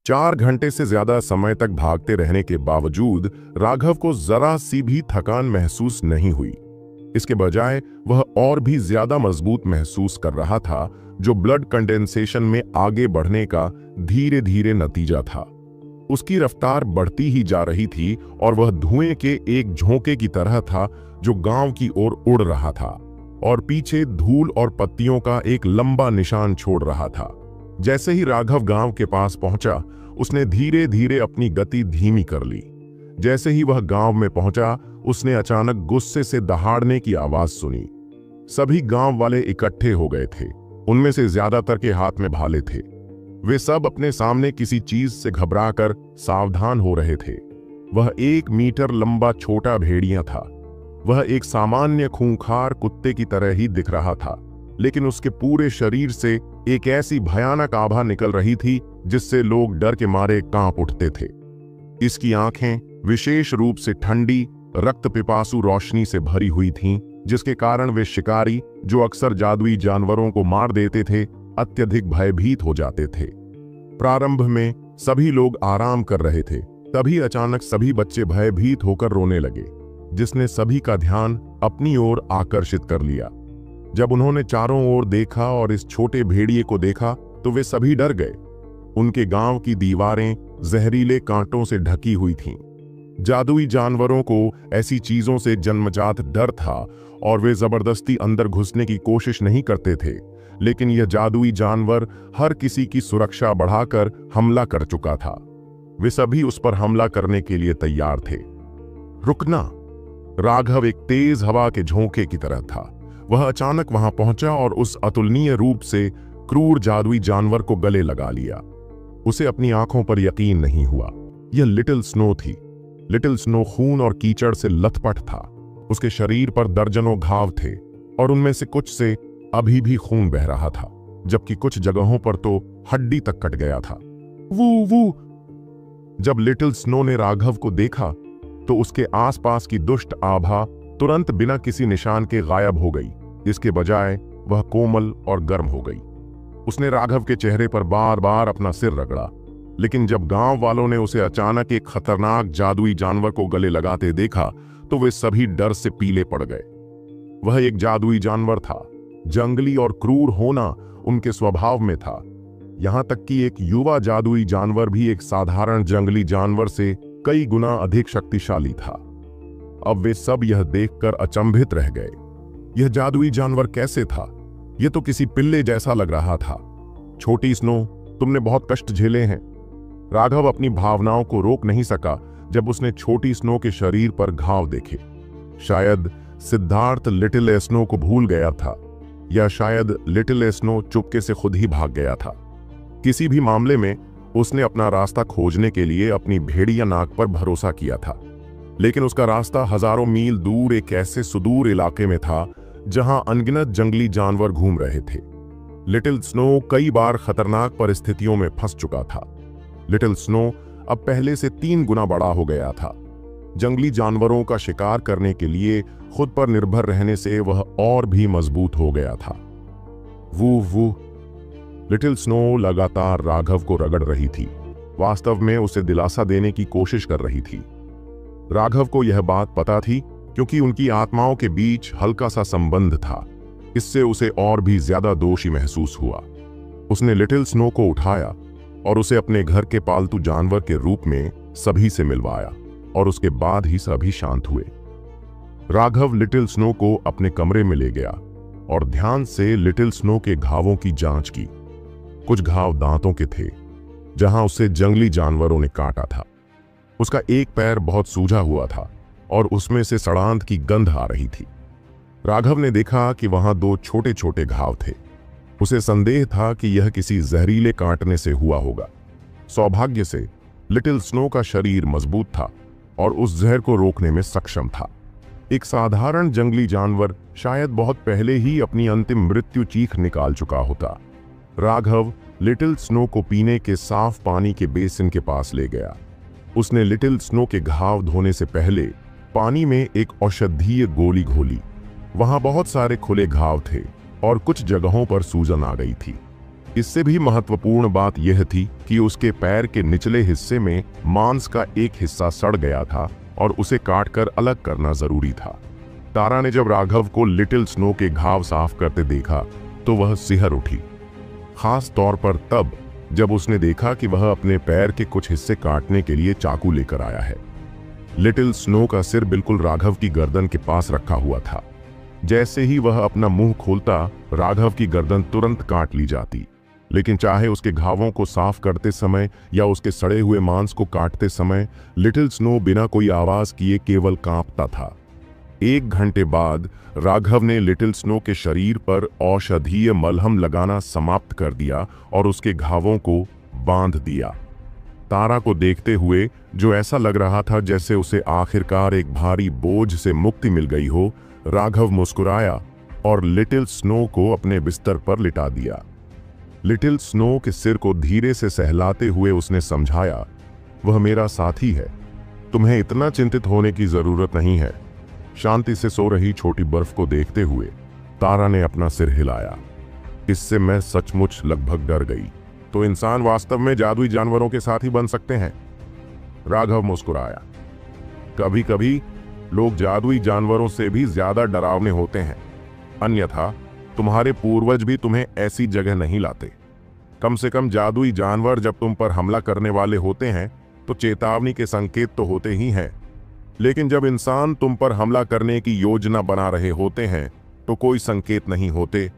4 घंटे से ज्यादा समय तक भागते रहने के बावजूद राघव को जरा सी भी थकान महसूस नहीं हुई। इसके बजाय वह और भी ज्यादा मजबूत महसूस कर रहा था, जो ब्लड कंडेंसेशन में आगे बढ़ने का धीरे धीरे नतीजा था। उसकी रफ्तार बढ़ती ही जा रही थी और वह धुएं के एक झोंके की तरह था जो गांव की ओर उड़ रहा था और पीछे धूल और पत्तियों का एक लंबा निशान छोड़ रहा था। जैसे ही राघव गांव के पास पहुंचा, उसने धीरे धीरे अपनी गति धीमी कर ली। जैसे ही वह गांव में पहुंचा, उसने अचानक गुस्से से दहाड़ने की आवाज सुनी। सभी गांव वाले इकट्ठे हो गए थे। उनमें से ज्यादातर के हाथ में भाले थे। वे सब अपने सामने किसी चीज से घबराकर सावधान हो रहे थे। वह 1 मीटर लंबा छोटा भेड़िया था। वह एक सामान्य खूंखार कुत्ते की तरह ही दिख रहा था, लेकिन उसके पूरे शरीर से एक ऐसी भयानक आभा निकल रही थी जिससे लोग डर के मारे कांप उठते थे। इसकी आंखें विशेष रूप से ठंडी, रक्त पिपासु रोशनी से भरी हुई थीं, जिसके कारण वे शिकारी, जो अक्सर जादुई जानवरों को मार देते थे, अत्यधिक भयभीत हो जाते थे। प्रारंभ में सभी लोग आराम कर रहे थे, तभी अचानक सभी बच्चे भयभीत होकर रोने लगे, जिसने सभी का ध्यान अपनी ओर आकर्षित कर लिया। जब उन्होंने चारों ओर देखा और इस छोटे भेड़िए को देखा, तो वे सभी डर गए। उनके गांव की दीवारें जहरीले कांटों से ढकी हुई थीं। जादुई जानवरों को ऐसी चीजों से जन्मजात डर था और वे जबरदस्ती अंदर घुसने की कोशिश नहीं करते थे, लेकिन यह जादुई जानवर हर किसी की सुरक्षा बढ़ाकर हमला कर चुका था। वे सभी उस पर हमला करने के लिए तैयार थे। रुकना! राघव एक तेज हवा के झोंके की तरह था। वह अचानक वहां पहुंचा और उस अतुलनीय रूप से क्रूर जादुई जानवर को गले लगा लिया। उसे अपनी आंखों पर यकीन नहीं हुआ। यह लिटिल स्नो थी। लिटिल स्नो खून और कीचड़ से लथपथ था। उसके शरीर पर दर्जनों घाव थे और उनमें से कुछ से अभी भी खून बह रहा था, जबकि कुछ जगहों पर तो हड्डी तक कट गया था। वू वू! जब लिटिल स्नो ने राघव को देखा, तो उसके आसपास की दुष्ट आभा तुरंत बिना किसी निशान के गायब हो गई। इसके बजाय वह कोमल और गर्म हो गई। उसने राघव के चेहरे पर बार बार अपना सिर रगड़ा, लेकिन जब गांव वालों ने उसे अचानक एक खतरनाक जादुई जानवर को गले लगाते देखा, तो वे सभी डर से पीले पड़ गए। वह एक जादुई जानवर था। जंगली और क्रूर होना उनके स्वभाव में था। यहां तक कि एक युवा जादुई जानवर भी एक साधारण जंगली जानवर से कई गुना अधिक शक्तिशाली था। अब वे सब यह देखकर अचंभित रह गए। यह जादुई जानवर कैसे था? यह तो किसी पिल्ले जैसा लग रहा था। छोटी स्नो, तुमने बहुत कष्ट झेले हैं। राघव अपनी भावनाओं को रोक नहीं सका जब उसने छोटी स्नो के शरीर पर घाव देखे। शायद सिद्धार्थ लिटिल स्नो को भूल गया था, या शायद लिटिल स्नो चुपके से खुद ही भाग गया था। किसी भी मामले में उसने अपना रास्ता खोजने के लिए अपनी भेड़िया नाक पर भरोसा किया था, लेकिन उसका रास्ता हजारों मील दूर एक ऐसे सुदूर इलाके में था जहां अनगिनत जंगली जानवर घूम रहे थे। लिटिल स्नो कई बार खतरनाक परिस्थितियों में फंस चुका था। लिटिल स्नो अब पहले से 3 गुना बड़ा हो गया था। जंगली जानवरों का शिकार करने के लिए खुद पर निर्भर रहने से वह और भी मजबूत हो गया था। वू वू! लिटिल स्नो लगातार राघव को रगड़ रही थी। वास्तव में उसे दिलासा देने की कोशिश कर रही थी। राघव को यह बात पता थी, क्योंकि उनकी आत्माओं के बीच हल्का सा संबंध था। इससे उसे और भी ज्यादा दोषी महसूस हुआ। उसने लिटिल स्नो को उठाया और उसे अपने घर के पालतू जानवर के रूप में सभी से मिलवाया, और उसके बाद ही सभी शांत हुए। राघव लिटिल स्नो को अपने कमरे में ले गया और ध्यान से लिटिल स्नो के घावों की जांच की। कुछ घाव दांतों के थे, जहां उसे जंगली जानवरों ने काटा था। उसका एक पैर बहुत सूजा हुआ था और उसमें से सड़ांध की गंध आ रही थी। राघव ने देखा कि वहां 2 छोटे छोटे घाव थे। उसे संदेह था कि यह किसी जहरीले काटने से हुआ होगा। सौभाग्य से लिटिल स्नो का शरीर मजबूत था और उस जहर को रोकने में सक्षम था। एक साधारण जंगली जानवर शायद बहुत पहले ही अपनी अंतिम मृत्यु चीख निकाल चुका होता। राघव लिटिल स्नो को पीने के साफ पानी के बेसिन के पास ले गया। उसने लिटिल स्नो के घाव धोने से पहले पानी में एक औषधीय गोली घोली। वहां बहुत सारे खुले घाव थे और कुछ जगहों पर सूजन आ गई थी। इससे भी महत्वपूर्ण बात यह थी कि उसके पैर के निचले हिस्से में मांस का एक हिस्सा सड़ गया था और उसे काटकर अलग करना जरूरी था। तारा ने जब राघव को लिटिल स्नो के घाव साफ करते देखा तो वह सिहर उठी, खास तौर पर तब जब उसने देखा कि वह अपने पैर के कुछ हिस्से काटने के लिए चाकू लेकर आया है। लिटिल स्नो का सिर बिल्कुल राघव की गर्दन के पास रखा हुआ था। जैसे ही वह अपना मुंह खोलता, राघव की गर्दन तुरंत काट ली जाती। लेकिन चाहे उसके घावों को साफ करते समय या उसके सड़े हुए मांस को काटते समय, लिटिल स्नो बिना कोई आवाज किए केवल कांपता था। 1 घंटे बाद राघव ने लिटिल स्नो के शरीर पर औषधीय मलहम लगाना समाप्त कर दिया और उसके घावों को बांध दिया। तारा को देखते हुए, जो ऐसा लग रहा था जैसे उसे आखिरकार एक भारी बोझ से मुक्ति मिल गई हो, राघव मुस्कुराया और लिटिल स्नो को अपने बिस्तर पर लिटा दिया। लिटिल स्नो के सिर को धीरे से सहलाते हुए उसने समझाया, वह मेरा साथी है, तुम्हें इतना चिंतित होने की जरूरत नहीं है। शांति से सो रही छोटी बर्फ को देखते हुए तारा ने अपना सिर हिलाया। इससे मैं सचमुच लगभग डर गई। तो इंसान वास्तव में जादुई जानवरों के साथ ही बन सकते हैं? राघव मुस्कुराया। कभी कभी लोग जादुई जानवरों से भी ज्यादा डरावने होते हैं, अन्यथा तुम्हारे पूर्वज भी तुम्हें ऐसी जगह नहीं लाते। कम से कम जादुई जानवर जब तुम पर हमला करने वाले होते हैं तो चेतावनी के संकेत तो होते ही हैं, लेकिन जब इंसान तुम पर हमला करने की योजना बना रहे होते हैं तो कोई संकेत नहीं होते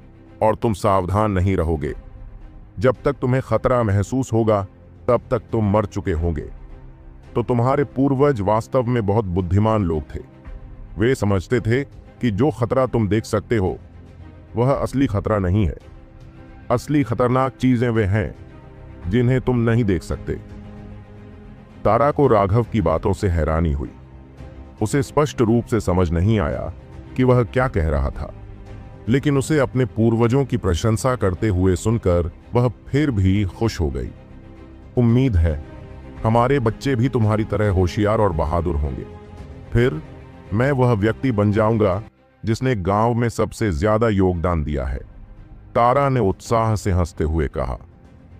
और तुम सावधान नहीं रहोगे। जब तक तुम्हें खतरा महसूस होगा तब तक तुम मर चुके होंगे। तो तुम्हारे पूर्वज वास्तव में बहुत बुद्धिमान लोग थे। वे समझते थे कि जो खतरा तुम देख सकते हो वह असली खतरा नहीं है। असली खतरनाक चीजें वे हैं जिन्हें तुम नहीं देख सकते। तारा को राघव की बातों से हैरानी हुई। उसे स्पष्ट रूप से समझ नहीं आया कि वह क्या कह रहा था, लेकिन उसे अपने पूर्वजों की प्रशंसा करते हुए सुनकर वह फिर भी खुश हो गई। उम्मीद है हमारे बच्चे भी तुम्हारी तरह होशियार और बहादुर होंगे। फिर मैं वह व्यक्ति बन जाऊंगा जिसने गांव में सबसे ज्यादा योगदान दिया है। तारा ने उत्साह से हंसते हुए कहा।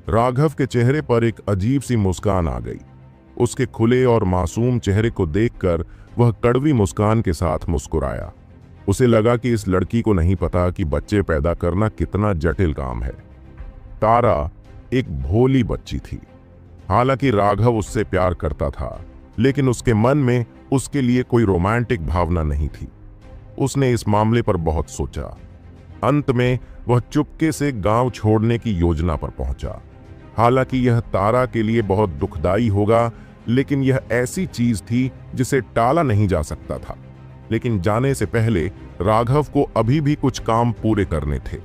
राघव के चेहरे पर एक अजीब सी मुस्कान आ गई। उसके खुले और मासूम चेहरे को देखकर वह कड़वी मुस्कान के साथ मुस्कुराया। उसे लगा कि इस लड़की को नहीं पता कि बच्चे पैदा करना कितना जटिल काम है। तारा एक भोली बच्ची थी। हालांकि राघव उससे प्यार करता था, लेकिन उसके मन में उसके लिए कोई रोमांटिक भावना नहीं थी। उसने इस मामले पर बहुत सोचा। अंत में वह चुपके से गांव छोड़ने की योजना पर पहुंचा। हालांकि यह तारा के लिए बहुत दुखदाई होगा, लेकिन यह ऐसी चीज थी जिसे टाला नहीं जा सकता था। लेकिन जाने से पहले राघव को अभी भी कुछ काम पूरे करने थे।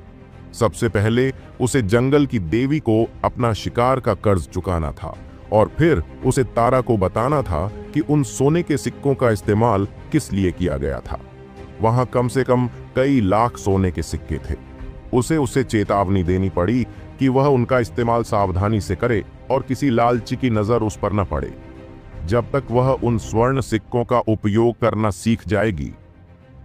सबसे पहले उसे जंगल की देवी को अपना शिकार का कर्ज चुकाना था और फिर उसे तारा को बताना था कि उन सोने के सिक्कों का इस्तेमाल किस लिए किया गया था। वहां कम से कम कई लाख सोने के सिक्के थे। उसे चेतावनी देनी पड़ी कि वह उनका इस्तेमाल सावधानी से करे और किसी लालची की नजर उस पर न पड़े। जब तक वह उन स्वर्ण सिक्कों का उपयोग करना सीख जाएगी,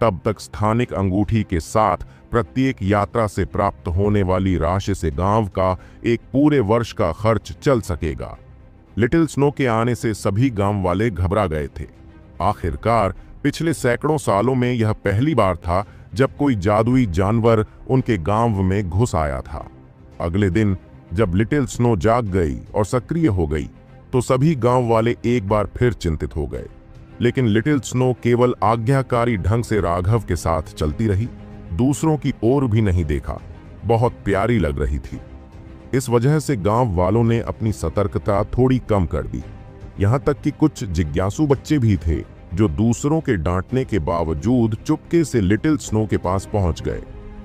तब तक स्थानिक अंगूठी के साथ प्रत्येक यात्रा से प्राप्त होने वाली राशि से गांव का एक पूरे वर्ष का खर्च चल सकेगा। लिटिल स्नो के आने से सभी गांव वाले घबरा गए थे। आखिरकार पिछले सैकड़ों सालों में यह पहली बार था जब कोई जादुई जानवर उनके गांव में घुस आया था। अगले दिन जब लिटिल स्नो जाग गई और सक्रिय हो गई तो सभी गांव वाले एक बार फिर चिंतित हो गए। लेकिन लिटिल स्नो केवल आज्ञाकारी ढंग से राघव के साथ चलती रही, दूसरों की ओर भी नहीं देखा। बहुत प्यारी लग रही थी। इस वजह से गांव वालों ने अपनी सतर्कता थोड़ी कम कर दी। यहां तक कि कुछ जिज्ञासु बच्चे भी थे जो दूसरों के डांटने के बावजूद चुपके से लिटिल स्नो के पास पहुंच गए।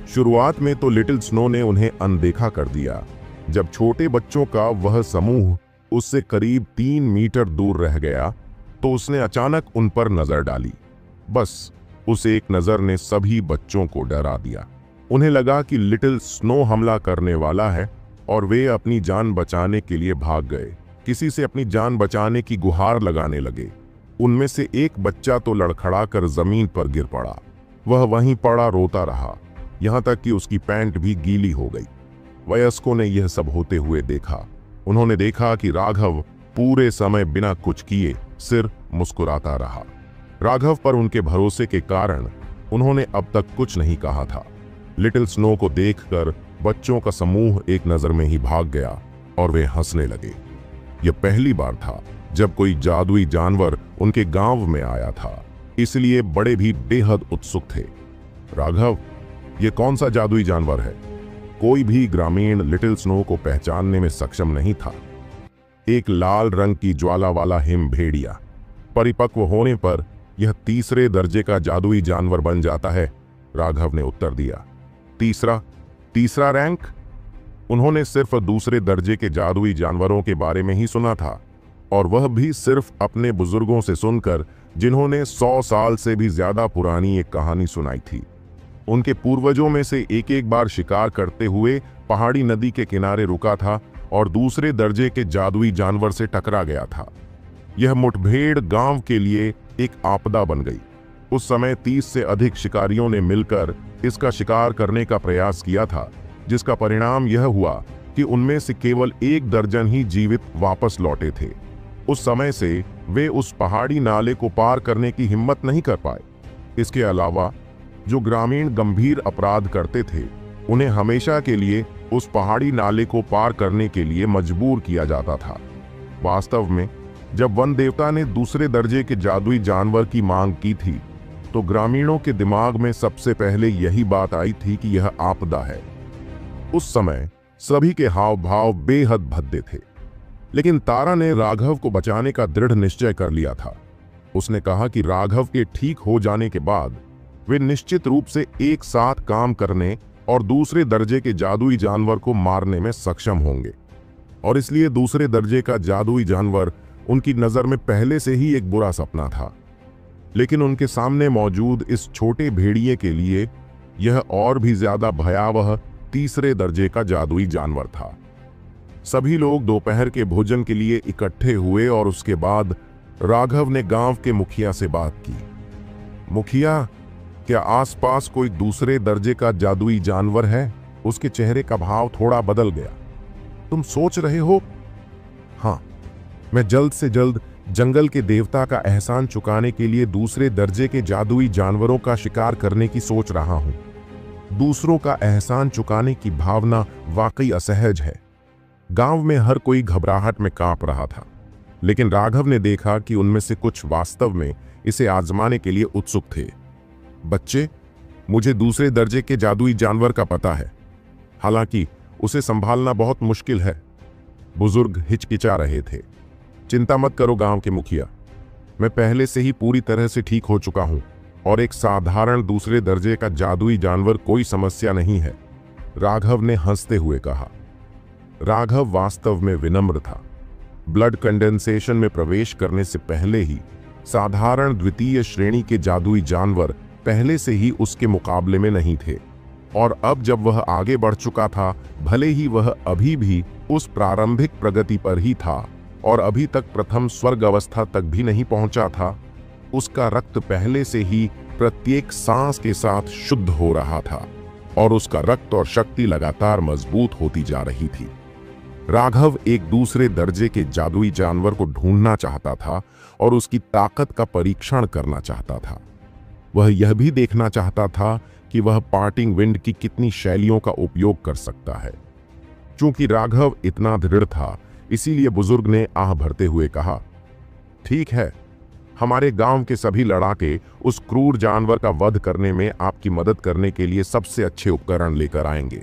शुरुआत में तो लिटिल स्नो ने उन्हें अनदेखा कर दिया। जब छोटे बच्चों का वह समूह उससे करीब 3 मीटर दूर रह गया तो उसने अचानक उन पर नजर डाली। बस उस एक नजर ने सभी बच्चों को डरा दिया। उन्हें लगा कि लिटिल स्नो हमला करने वाला है और वे अपनी जान बचाने के लिए भाग गए। किसी से अपनी जान बचाने की गुहार लगाने लगे। उनमें से एक बच्चा तो लड़खड़ाकर जमीन पर गिर पड़ा। वह वहीं पड़ा रोता रहा, यहाँ तक कि उसकी पैंट भी गीली हो गई। वयस्कों ने यह सब होते हुए देखा। उन्होंने देखा कि राघव पूरे समय बिना कुछ किए सिर्फ मुस्कुराता रहा। राघव पर उनके भरोसे के कारण उन्होंने अब तक कुछ नहीं कहा था। लिटिल स्नो को देखकर बच्चों का समूह एक नजर में ही भाग गया और वे हंसने लगे। यह पहली बार था जब कोई जादुई जानवर उनके गांव में आया था, इसलिए बड़े भी बेहद उत्सुक थे। राघव, ये कौन सा जादुई जानवर है? कोई भी ग्रामीण लिटिल स्नो को पहचानने में सक्षम नहीं था। एक लाल रंग की ज्वाला वाला हिम भेड़िया। परिपक्व होने पर यह तीसरे दर्जे का जादुई जानवर बन जाता है, राघव ने उत्तर दिया। तीसरा रैंक? उन्होंने सिर्फ दूसरे दर्जे के जादुई जानवरों के बारे में ही सुना था, और वह भी सिर्फ अपने बुजुर्गों से सुनकर, जिन्होंने 100 साल से भी ज्यादा पुरानी एक कहानी सुनाई थी। उनके पूर्वजों में से एक बार शिकार करते हुए पहाड़ी नदी के किनारे रुका था और दूसरे दर्जे के जादुई जानवर से टकरा गया था। यह मुठभेड़ गांव के लिए एक आपदा बन गई। उस समय 30 से अधिक शिकारियों ने मिलकर इसका शिकार करने का प्रयास किया था, जिसका परिणाम यह हुआ कि उनमें से केवल 1 दर्जन ही जीवित वापस लौटे थे। उस समय से वे उस पहाड़ी नाले को पार करने की हिम्मत नहीं कर पाए। इसके अलावा जो ग्रामीण गंभीर अपराध करते थे, उन्हें हमेशा के लिए उस पहाड़ी नाले को पार करने के लिए मजबूर किया जाता था। वास्तव में जब वन देवता ने दूसरे दर्जे के जादुई जानवर की मांग की थी, तो ग्रामीणों के दिमाग में सबसे पहले यही बात आई थी कि यह आपदा है। उस समय सभी के हाव भाव बेहद भद्दे थे, लेकिन तारा ने राघव को बचाने का दृढ़ निश्चय कर लिया था। उसने कहा कि राघव के ठीक हो जाने के बाद वे निश्चित रूप से एक साथ काम करने और दूसरे दर्जे के जादुई जानवर को मारने में सक्षम होंगे, और इसलिए दूसरे दर्जे का जादुई जानवर उनकी नजर में पहले से ही एक बुरा सपना था। लेकिन उनके सामने मौजूद इस छोटे भेड़िए के लिए यह और भी ज्यादा भयावह तीसरे दर्जे का जादुई जानवर था। सभी लोग दोपहर के भोजन के लिए इकट्ठे हुए और उसके बाद राघव ने गांव के मुखिया से बात की। मुखिया, क्या आसपास कोई दूसरे दर्जे का जादुई जानवर है? उसके चेहरे का भाव थोड़ा बदल गया। तुम सोच रहे हो? हाँ, मैं जल्द से जल्द जंगल के देवता का एहसान चुकाने के लिए दूसरे दर्जे के जादुई जानवरों का शिकार करने की सोच रहा हूं। दूसरों का एहसान चुकाने की भावना वाकई असहज है। गांव में हर कोई घबराहट में कांप रहा था, लेकिन राघव ने देखा कि उनमें से कुछ वास्तव में इसे आजमाने के लिए उत्सुक थे। बच्चे, मुझे दूसरे दर्जे के जादुई जानवर का पता है, हालांकि उसे संभालना बहुत मुश्किल है। बुजुर्ग हिचकिचा रहे थे। चिंता मत करो गांव के मुखिया, मैं पहले से ही पूरी तरह से ठीक हो चुका हूं और एक साधारण दूसरे दर्जे का जादुई जानवर कोई समस्या नहीं है, राघव ने हंसते हुए कहा। राघव वास्तव में विनम्र था। ब्लड कंडेंसेशन में प्रवेश करने से पहले ही साधारण द्वितीय श्रेणी के जादुई जानवर पहले से ही उसके मुकाबले में नहीं थे, और अब जब वह आगे बढ़ चुका था, भले ही वह अभी भी उस प्रारंभिक प्रगति पर ही था और अभी तक प्रथम स्वर्ग अवस्था तक भी नहीं पहुंचा था, उसका रक्त पहले से ही प्रत्येक सांस के साथ शुद्ध हो रहा था और उसका रक्त और शक्ति लगातार मजबूत होती जा रही थी। राघव एक दूसरे दर्जे के जादुई जानवर को ढूंढना चाहता था और उसकी ताकत का परीक्षण करना चाहता था। वह यह भी देखना चाहता था कि वह पार्टिंग विंड की कितनी शैलियों का उपयोग कर सकता है। चूंकि राघव इतना दृढ़ था, इसीलिए बुजुर्ग ने आह भरते हुए कहा, ठीक है, हमारे गांव के सभी लड़ाके उस क्रूर जानवर का वध करने में आपकी मदद करने के लिए सबसे अच्छे उपकरण लेकर आएंगे।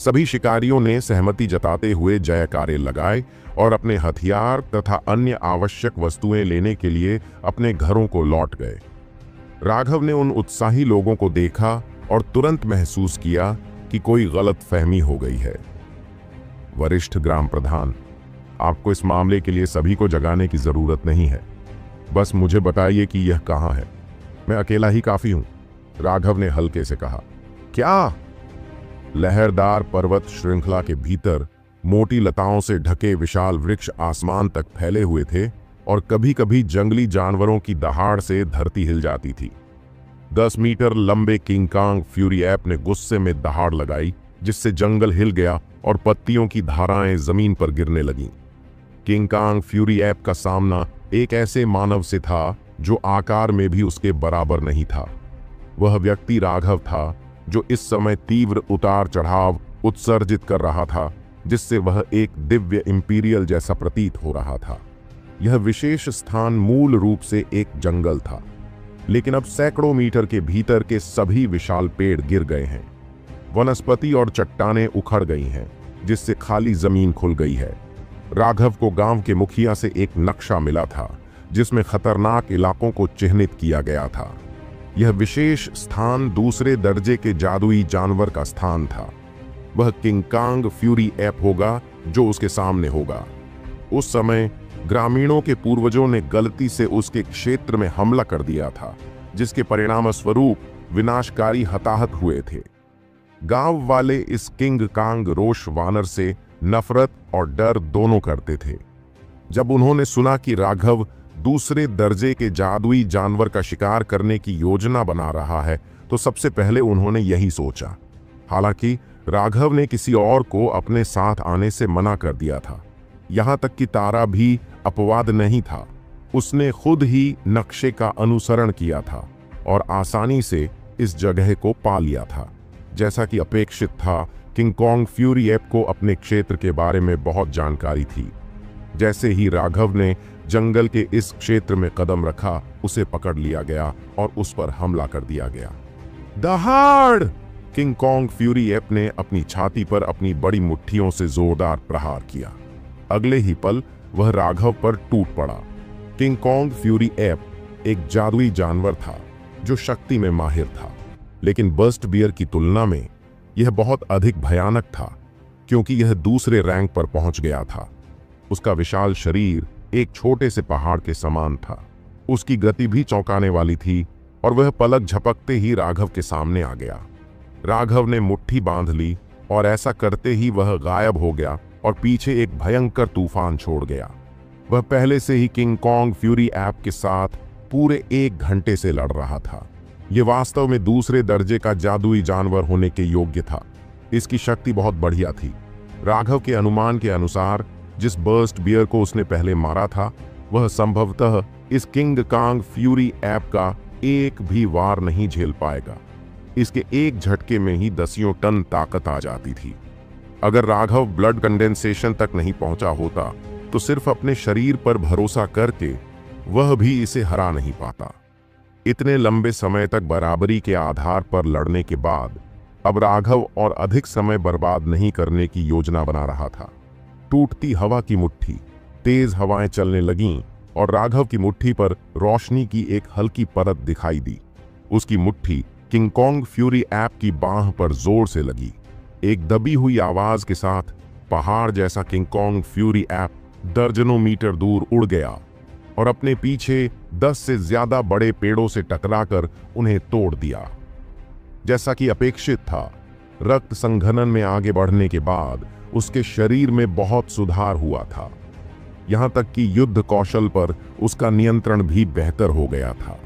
सभी शिकारियों ने सहमति जताते हुए जयकारे लगाए और अपने हथियार तथा अन्य आवश्यक वस्तुएं लेने के लिए अपने घरों को लौट गए। राघव ने उन उत्साही लोगों को देखा और तुरंत महसूस किया कि कोई गलतफहमी हो गई है। वरिष्ठ ग्राम प्रधान, आपको इस मामले के लिए सभी को जगाने की जरूरत नहीं है, बस मुझे बताइए कि यह कहाँ है। मैं अकेला ही काफी हूं, राघव ने हल्के से कहा। क्या? लहरदार पर्वत श्रृंखला के भीतर मोटी लताओं से ढके विशाल वृक्ष आसमान तक फैले हुए थे और कभी कभी जंगली जानवरों की दहाड़ से धरती हिल जाती थी। 10 मीटर लंबे किंग कांग फ्यूरी ऐप ने गुस्से में दहाड़ लगाई जिससे जंगल हिल गया और पत्तियों की धाराएं जमीन पर गिरने लगीं। किंग कांग फ्यूरी ऐप का सामना एक ऐसे मानव से था जो आकार में भी उसके बराबर नहीं था। वह व्यक्ति राघव था, जो इस समय तीव्र उतार चढ़ाव उत्सर्जित कर रहा था, जिससे वह एक दिव्य इंपीरियल जैसा प्रतीत हो रहा था। यह विशेष स्थान मूल रूप से एक जंगल था, लेकिन अब सैकड़ों मीटर के भीतर के सभी विशाल पेड़ गिर गए हैं। वनस्पति और चट्टानें उखड़ गई हैं, जिससे खाली जमीन खुल गई है। राघव को गांव के मुखिया से एक नक्शा मिला था, जिसमें खतरनाक इलाकों को चिह्नित किया गया था। यह विशेष स्थान दूसरे दर्जे के जादुई जानवर का स्थान था। वह किंग कांग फ्यूरी ऐप होगा जो उसके सामने होगा। उस समय ग्रामीणों के पूर्वजों ने गलती से उसके क्षेत्र में हमला कर दिया था, जिसके परिणाम स्वरूप विनाशकारी हताहत हुए थे। गांव वाले इस किंग कांग रोष वानर से नफरत और डर दोनों करते थे। जब उन्होंने सुना कि राघव दूसरे दर्जे के जादुई जानवर का शिकार करने की योजना बना रहा है, तो सबसे पहले उन्होंने यही सोचा। हालांकि राघव ने किसी और को अपने साथ आने से मना कर दिया था। यहां तक कि तारा भी अपवाद नहीं था। उसने खुद ही नक्शे का अनुसरण किया था और आसानी से इस जगह को पा लिया था। जैसा कि अपेक्षित था, किंग कांग फ्यूरी ऐप को अपने क्षेत्र के बारे में बहुत जानकारी थी। जैसे ही राघव ने जंगल के इस क्षेत्र में कदम रखा, उसे पकड़ लिया गया और उस पर हमला कर दिया गया। दहाड़! किंग कांग फ्यूरी ऐप ने अपनी छाती पर अपनी बड़ी मुट्ठियों से जोरदार प्रहार किया। अगले ही पल वह राघव पर टूट पड़ा। किंग कांग फ्यूरी ऐप एक जादुई जानवर था जो शक्ति में माहिर था, लेकिन बर्स्ट बियर की तुलना में यह बहुत अधिक भयानक था, क्योंकि यह दूसरे रैंक पर पहुंच गया था। उसका विशाल शरीर एक छोटे से पहाड़ के समान था। उसकी गति भी चौंकाने वाली थी और वह पलक झपकते ही राघव के सामने आ गया। राघव ने मुट्ठी बांध ली और ऐसा करते ही वह गायब हो गया और पीछे एक भयंकर तूफान छोड़ गया। वह पहले से ही किंग कांग फ्यूरी ऐप के साथ पूरे 1 घंटे से लड़ रहा था। यह वास्तव में दूसरे दर्जे का जादुई जानवर होने के योग्य था। इसकी शक्ति बहुत बढ़िया थी। राघव के अनुमान के अनुसार जिस बर्स्ट बियर को उसने पहले मारा था, वह संभवतः इस किंग कांग फ्यूरी ऐप का एक भी वार नहीं झेल पाएगा। इसके एक झटके में ही 10 टन ताकत आ जाती थी। अगर राघव ब्लड कंडेंसेशन तक नहीं पहुंचा होता, तो सिर्फ अपने शरीर पर भरोसा करके वह भी इसे हरा नहीं पाता। इतने लंबे समय तक बराबरी के आधार पर लड़ने के बाद अब राघव और अधिक समय बर्बाद नहीं करने की योजना बना रहा था। टूटती हवा की मुट्ठी, तेज हवाएं चलने लगीं और राघव की मुट्ठी पर रोशनी की एक हल्की परत दिखाई दी। उसकी मुट्ठी किंग कांग फ्यूरी ऐप की बांह पर जोर से लगी। एक दबी हुई आवाज के साथ पहाड़ जैसा किंग कांग फ्यूरी ऐप दर्जनों मीटर दूर उड़ गया और अपने पीछे 10 से ज्यादा बड़े पेड़ों से टकराकर उन्हें तोड़ दिया। जैसा कि अपेक्षित था, रक्त संघनन में आगे बढ़ने के बाद उसके शरीर में बहुत सुधार हुआ था। यहां तक कि युद्ध कौशल पर उसका नियंत्रण भी बेहतर हो गया था।